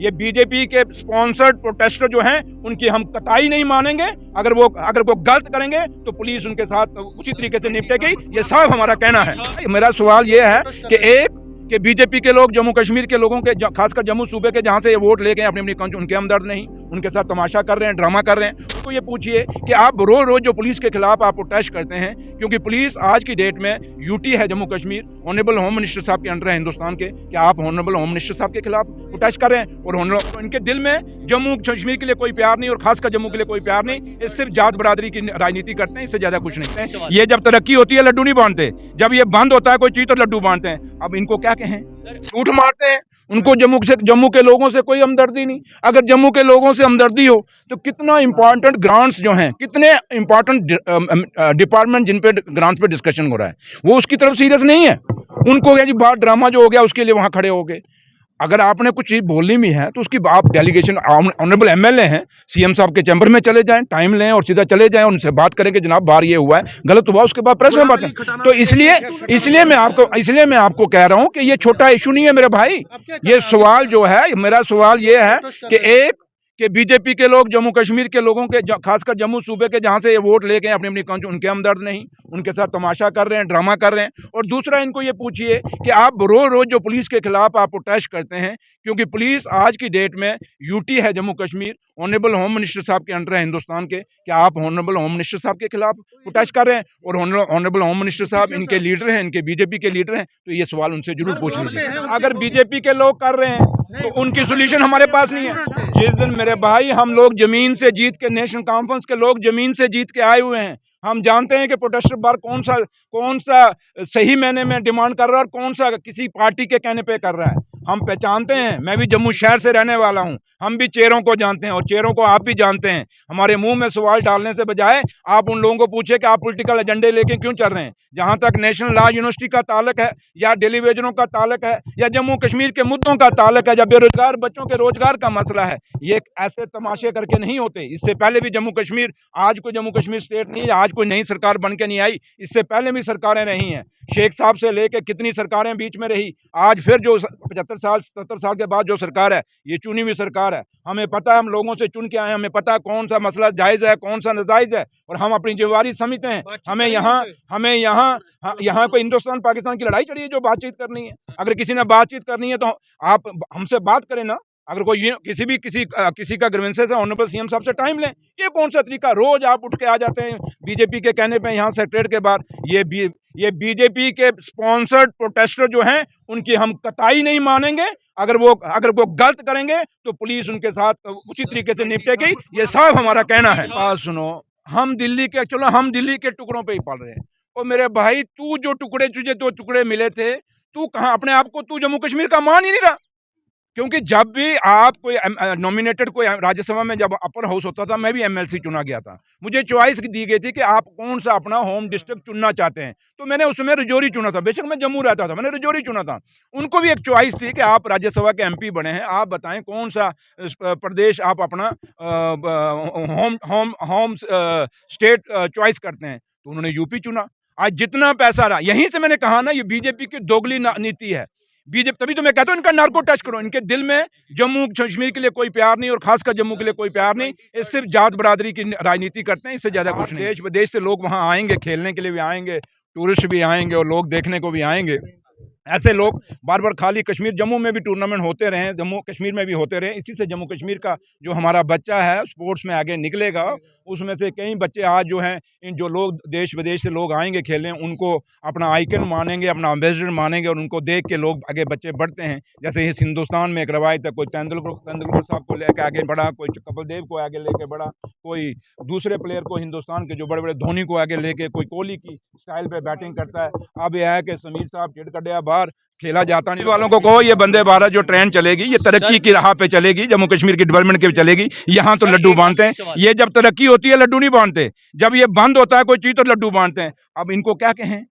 ये बीजेपी के sponsored protester जो हैं उनकी हम कतई नहीं मानेंगे। अगर वो गलत करेंगे तो पुलिस उनके साथ उसी तरीके से निपटेगी, ये साफ हमारा कहना है। मेरा सवाल ये है कि बीजेपी के लोग जम्मू कश्मीर के लोगों के, खासकर जम्मू सूबे के जहाँ से ये वोट लेके अपनी अपनी उनके हमदर्द नहीं, उनके साथ तमाशा कर रहे हैं, ड्रामा कर रहे हैं। तो ये पूछिए कि आप रोज रोज जो पुलिस के खिलाफ आप प्रोटेस्ट करते हैं, क्योंकि पुलिस आज की डेट में यूटी है Jammu Kashmir, honourable home minister साहब के अंडर है हिंदुस्तान के, क्या आप ऑनरेबल होम मिनिस्टर साहब के खिलाफ प्रोटेस्ट कर रहे हैं? और इनके दिल में जम्मू कश्मीर के लिए कोई प्यार नहीं और खासकर जम्मू के लिए कोई प्यार नहीं। ये सिर्फ जात बरादरी की राजनीति करते हैं, इससे ज्यादा कुछ नहीं है। ये जब तरक्की होती है लड्डू नहीं बांटते, जब ये बंद होता है कोई चीज तो लड्डू बांटते हैं। अब इनको क्या कहें, झूठ मारते हैं। उनको जम्मू के लोगों से कोई हमदर्दी नहीं। अगर जम्मू के लोगों से हमदर्दी हो तो कितना इंपॉर्टेंट ग्रांट्स जो हैं, कितने इंपॉर्टेंट डिपार्टमेंट जिन पे ग्रांट्स पे डिस्कशन हो रहा है, वो उसकी तरफ सीरियस नहीं है। उनको क्या जी बात ड्रामा जो हो गया उसके लिए वहां खड़े हो गए। अगर आपने कुछ चीज़ बोलनी भी है तो उसकी आप डेलीगेशन, ऑनरेबल एमएलए हैं, सीएम साहब के चैम्बर में चले जाएं, टाइम लें और सीधा चले जाएं, उनसे बात करें कि जनाब बाहर ये हुआ है, गलत हुआ, उसके बाद प्रेस में बात करें। तो इसलिए मैं आपको कह रहा हूं कि ये छोटा इशू नहीं है मेरे भाई। ये सवाल जो है, मेरा सवाल ये है कि बीजेपी के लोग जम्मू कश्मीर के लोगों के, खासकर जम्मू सूबे के जहाँ से ये वोट लेके अपनी अपनी उनके हमदर्द नहीं, उनके साथ तमाशा कर रहे हैं, ड्रामा कर रहे हैं। और दूसरा, इनको ये पूछिए कि आप रोज जो पुलिस के खिलाफ आप प्रोटेस्ट करते हैं, क्योंकि पुलिस आज की डेट में यूटी है Jammu Kashmir, honourable home minister साहब के अंडर है हिंदुस्तान के, क्या आप ऑनरेबल होम मिनिस्टर साहब के खिलाफ प्रोटेस्ट कर रहे हैं? और ऑनरेबल होम मिनिस्टर साहब इनके लीडर हैं, इनके बीजेपी के लीडर हैं, तो ये सवाल उनसे जरूर पूछ लीजिए। अगर बीजेपी के लोग कर रहे हैं तो उनकी सोल्यूशन हमारे पास नहीं है। जिस दिन मेरे भाई हम लोग जमीन से जीत के, नेशनल कॉन्फ्रेंस के लोग जमीन से जीत के आए हुए हैं, हम जानते हैं कि प्रोटेस्टर बार कौन सा सही मैंने में डिमांड कर रहा है और कौन सा किसी पार्टी के कहने पे कर रहा है। हम पहचानते हैं, मैं भी जम्मू शहर से रहने वाला हूं, हम भी चेहरों को जानते हैं और चेहरों को आप भी जानते हैं। हमारे मुंह में सवाल डालने से बजाय आप उन लोगों को पूछे कि आप पॉलिटिकल एजेंडे लेके क्यों चल रहे हैं। जहां तक नेशनल लॉ यूनिवर्सिटी का ताल्लुक है, या डेलीवेजनों का ताल्लुक है, या जम्मू कश्मीर के मुद्दों का ताल्लुक है, या बेरोजगार बच्चों के रोजगार का मसला है, ये ऐसे तमाशे करके नहीं होते। इससे पहले भी जम्मू कश्मीर, आज कोई जम्मू कश्मीर स्टेट नहीं है, आज कोई नई सरकार बन के नहीं आई, इससे पहले भी सरकारें रही हैं। शेख साहब से लेके कितनी सरकारें बीच में रही, आज फिर जो 75 साल 77 साल के बाद जो सरकार है, ये चुनी हुई सरकार है। हमें पता है, हम लोगों से चुन के आए हैं, हमें पता है कौन सा मसला जायज़ है, कौन सा नाजायज़ है, और हम अपनी जिम्मेवारी समझते हैं। हमें यहाँ कोई हिंदुस्तान पाकिस्तान की लड़ाई चढ़ी है जो बातचीत करनी है। अगर किसी ने बातचीत करनी है तो आप हमसे बात करें ना। अगर कोई किसी का ग्रीवेंसेस है, ऑनरेबल सीएम साहब से टाइम लें। ये कौन सा तरीका, रोज आप उठ के आ जाते हैं बीजेपी के कहने पे यहाँ सेक्रेटरीट के बाहर। ये बीजेपी के स्पॉन्सर्ड प्रोटेस्टर जो हैं उनकी हम कतई नहीं मानेंगे। अगर वो गलत करेंगे तो पुलिस उनके साथ उसी तरीके से निपटेगी, ये साफ हमारा कहना है। बात सुनो, हम दिल्ली के टुकड़ों पे ही पल रहे हैं। और मेरे भाई, तुझे 2 टुकड़े मिले थे, तू कहाँ, अपने आप को तू जम्मू कश्मीर का मान ही नहीं रहा। क्योंकि जब भी आप कोई नॉमिनेटेड कोई राज्यसभा में जब अपर हाउस होता था, मैं भी एमएलसी चुना गया था, मुझे चॉइस दी गई थी कि आप कौन सा अपना होम डिस्ट्रिक्ट चुनना चाहते हैं। तो मैंने उसमें रजौरी चुना था, बेशक मैं जम्मू रहता था, मैंने रजौरी चुना था। उनको भी एक चॉइस थी कि आप राज्यसभा के एमपी बने हैं, आप बताएं कौन सा प्रदेश आप अपना होम स्टेट चॉइस करते हैं। तो उन्होंने यूपी चुना। आज जितना पैसा रहा, यहीं से मैंने कहा ना, ये बीजेपी की दोगली नीति है। बीजेपी, तभी तो मैं कहता हूं इनका नार्को टच करो। इनके दिल में जम्मू कश्मीर के लिए कोई प्यार नहीं और खासकर जम्मू के लिए कोई प्यार नहीं। ये सिर्फ जात बरादरी की राजनीति करते हैं, इससे ज्यादा कुछ नहीं। देश विदेश से लोग वहां आएंगे, खेलने के लिए भी आएंगे, टूरिस्ट भी आएंगे और लोग देखने को भी आएंगे। ऐसे लोग बार बार खाली कश्मीर, जम्मू में भी टूर्नामेंट होते रहे, जम्मू कश्मीर में भी होते रहे। इसी से जम्मू कश्मीर का जो हमारा बच्चा है स्पोर्ट्स में आगे निकलेगा। उसमें से कई बच्चे आज जो हैं, इन जो लोग देश विदेश से लोग आएंगे खेलने, उनको अपना आइकन मानेंगे, अपना एम्बेसडर मानेंगे, और उनको देख के लोग आगे बच्चे बढ़ते हैं। जैसे इस हिंदुस्तान में एक रवायत है, कोई तेंदुलकर साहब को लेकर आगे बढ़ा, कोई कपिल देव को आगे लेके बढ़ा, कोई दूसरे प्लेयर को, हिंदुस्तान के जो बड़े बड़े धोनी को आगे लेके, कोई कोहली की स्टाइल पे बैटिंग करता है। अब यह है कि समीर साहब चिड़कड़िया बाहर खेला जाता नहीं। वालों को कहो ये वंदे भारत जो ट्रेन चलेगी, ये तरक्की की राह पे चलेगी, जम्मू कश्मीर की डेवलपमेंट की चलेगी। यहाँ तो लड्डू बांटते हैं। ये जब तरक्की होती है लड्डू नहीं बांटते, जब ये बंद होता है कोई चीज तो लड्डू बांटते हैं। अब इनको क्या कहें।